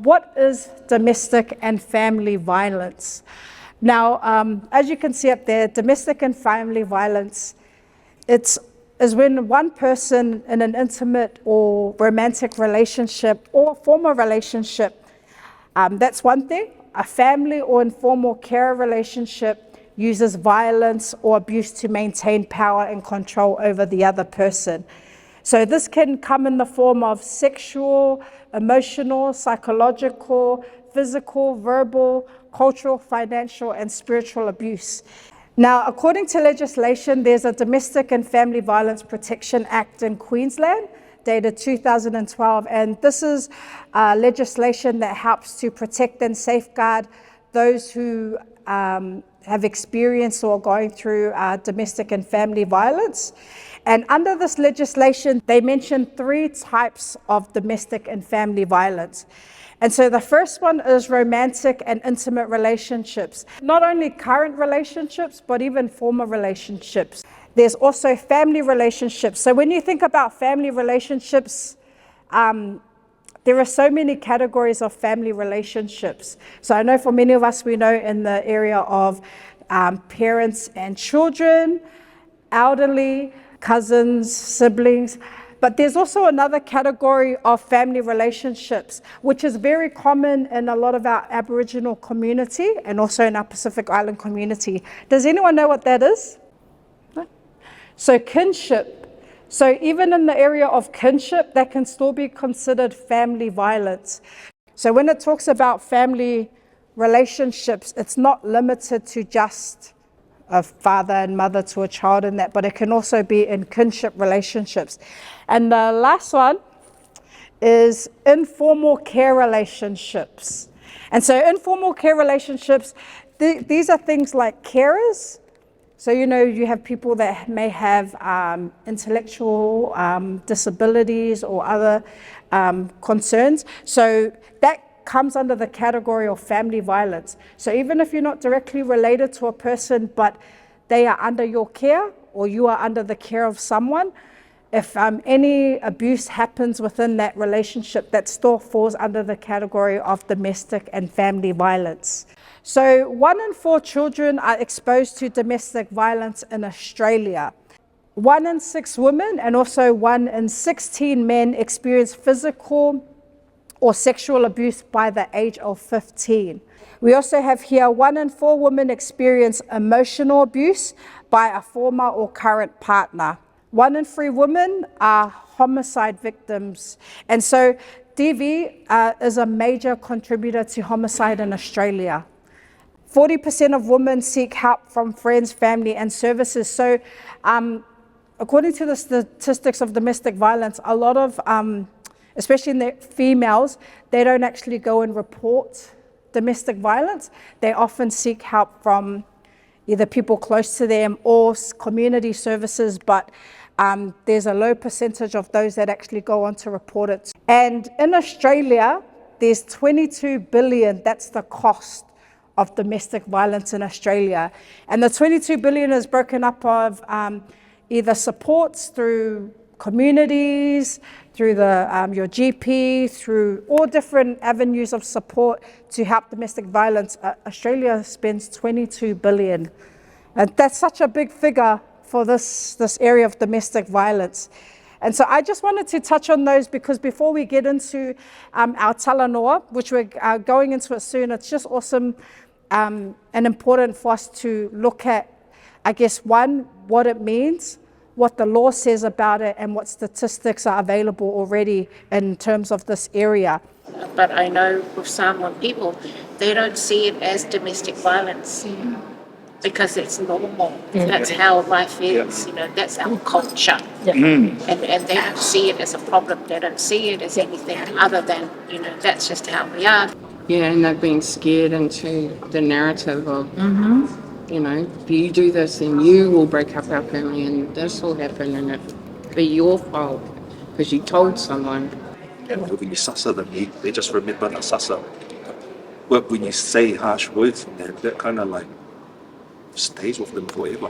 what is domestic and family violence? Now, as you can see up there, domestic and family violence, is when one person in an intimate or romantic relationship or formal relationship, that's one thing. A family or informal care relationship uses violence or abuse to maintain power and control over the other person. So this can come in the form of sexual, emotional, psychological, physical, verbal, cultural, financial, and spiritual abuse. Now, according to legislation, there's a Domestic and Family Violence Protection Act in Queensland, dated 2012, and this is legislation that helps to protect and safeguard those who have experienced or are going through domestic and family violence. And under this legislation, they mention 3 types of domestic and family violence. And so the first one is romantic and intimate relationships, not only current relationships, but even former relationships. There's also family relationships. So when you think about family relationships, there are so many categories of family relationships. So I know for many of us, we know in the area of parents and children, elderly, cousins, siblings, but there's also another category of family relationships, which is very common in a lot of our Aboriginal community and also in our Pacific Island community. Does anyone know what that is? No? So kinship. So even in the area of kinship, that can still be considered family violence. So when it talks about family relationships, it's not limited to just a father and mother to a child in that, but it can also be in kinship relationships. And the last one is informal care relationships. And so informal care relationships, these are things like carers. So, you have people that may have intellectual disabilities or other concerns. So that comes under the category of family violence. So even if you're not directly related to a person, but they are under your care or you are under the care of someone, if any abuse happens within that relationship, that still falls under the category of domestic and family violence. So 1 in 4 children are exposed to domestic violence in Australia. 1 in 6 women and also 1 in 16 men experience physical or sexual abuse by the age of 15. We also have here 1 in 4 women experience emotional abuse by a former or current partner. 1 in 3 women are homicide victims. And so DV is a major contributor to homicide in Australia. 40% of women seek help from friends, family, and services. So according to the statistics of domestic violence, a lot of especially in the females, they don't actually go and report domestic violence. They often seek help from either people close to them or community services, but there's a low percentage of those that actually go on to report it. And in Australia, there's 22 billion, that's the cost of domestic violence in Australia. And the 22 billion is broken up of either supports through communities, through your GP, through all different avenues of support to help domestic violence. Australia spends 22 billion. And that's such a big figure for this area of domestic violence. And so I just wanted to touch on those because before we get into our Talanoa, which we're going into it soon, it's just awesome and important for us to look at, I guess, one, what it means, what the law says about it, and what statistics are available already in terms of this area. But I know with Samoan people, they don't see it as domestic violence because it's normal. That's how life is, that's our culture. And they don't see it as a problem. They don't see it as anything other than, that's just how we are. Yeah, and they've been scared into the narrative of, if you do this, then you will break up our family and this will happen and it'll be your fault because you told someone. And when you sassa them, they just remember that sassa. But when you say harsh words, that kind of like stays with them forever.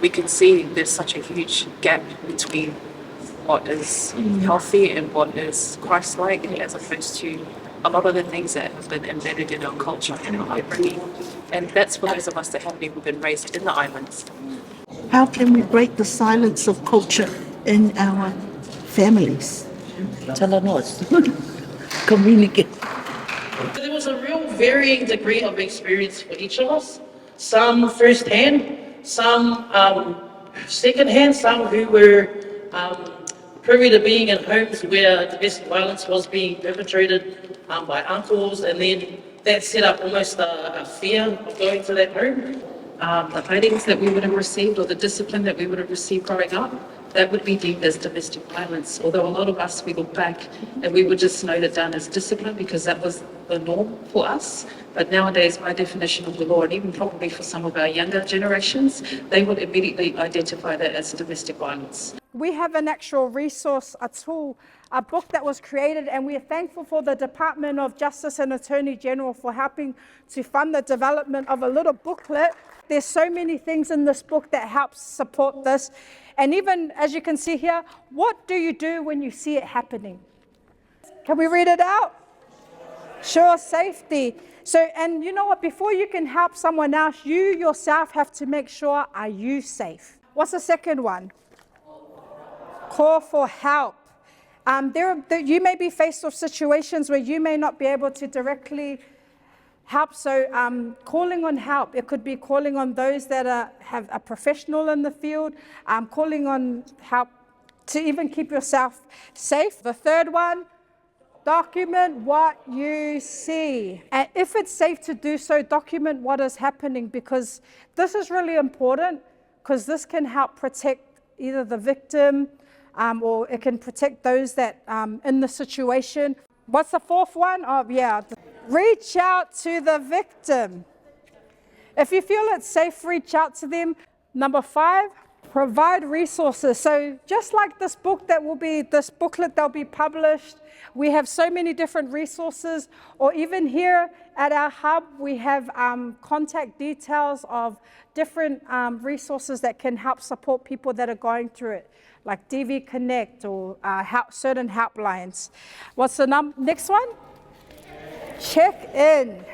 We can see there's such a huge gap between what is healthy and what is Christ-like as opposed to a lot of the things that have been embedded in our culture and our upbringing. And that's for those of us that haven't even been raised in the islands. How can we break the silence of culture in our families? Talanoa. Communicate. There was a real varying degree of experience for each of us. Some firsthand, some secondhand, some who were privy to being in homes where domestic violence was being perpetrated by uncles, and then that set up almost a fear of going to that home. The hidings that we would have received or the discipline that we would have received growing up, that would be deemed as domestic violence. Although a lot of us, we look back and we would just note it down as discipline because that was the norm for us. But nowadays, by definition of the law, and even probably for some of our younger generations, they would immediately identify that as domestic violence. We have an actual resource, a tool, a book that was created, and we are thankful for the Department of Justice and Attorney General for helping to fund the development of a little booklet. There's so many things in this book that helps support this. And even, as you can see here, what do you do when you see it happening? Can we read it out? Sure, safety. So, and you know what, before you can help someone else, you yourself have to make sure, are you safe? What's the second one? Call for help. You may be faced with situations where you may not be able to directly help. So calling on help, it could be calling on those that have a professional in the field, calling on help to even keep yourself safe. The third one, document what you see. And if it's safe to do so, document what is happening, because this is really important, because this can help protect either the victim or it can protect those that in the situation. What's the fourth one? Oh, yeah. Reach out to the victim. If you feel it's safe, reach out to them. Number 5, provide resources. So just like this booklet that'll be published, we have so many different resources, or even here at our hub, we have contact details of different resources that can help support people that are going through it, like DV Connect or certain helplines. What's the next one? Check in.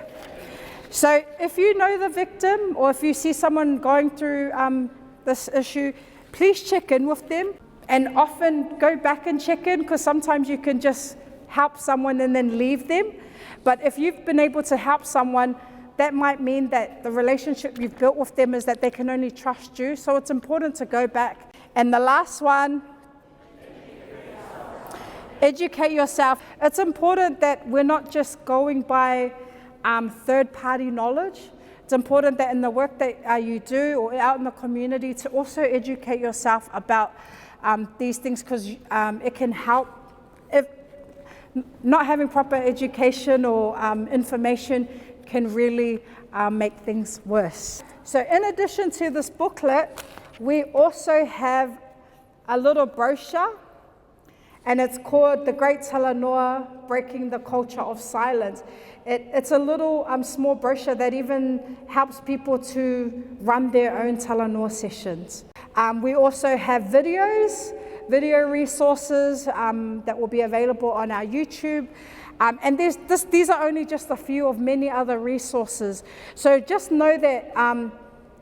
So if you know the victim or if you see someone going through this issue, please check in with them, and often go back and check in, because sometimes you can just help someone and then leave them. But if you've been able to help someone, that might mean that the relationship you've built with them is that they can only trust you. So it's important to go back. And the last one, educate yourself. It's important that we're not just going by third-party knowledge. It's important that in the work that you do or out in the community to also educate yourself about these things, because it can help. If not having proper education or information can really make things worse. So in addition to this booklet, we also have a little brochure, and it's called The Great Talanoa, Breaking the Culture of Silence. It's a little small brochure that even helps people to run their own Talanoa sessions. We also have video resources that will be available on our YouTube. And these are only just a few of many other resources. So just know that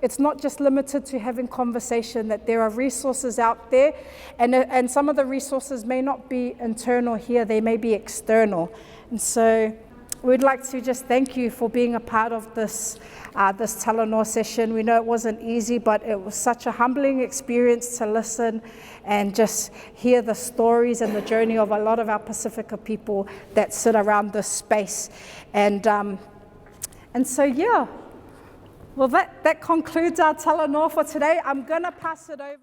it's not just limited to having conversation, that there are resources out there, and some of the resources may not be internal here, they may be external. And so we'd like to just thank you for being a part of this Talanoa session. We know it wasn't easy, but it was such a humbling experience to listen and just hear the stories and the journey of a lot of our Pacifica people that sit around this space. And so, yeah. Well, that concludes our Talanoa for today. I'm going to pass it over.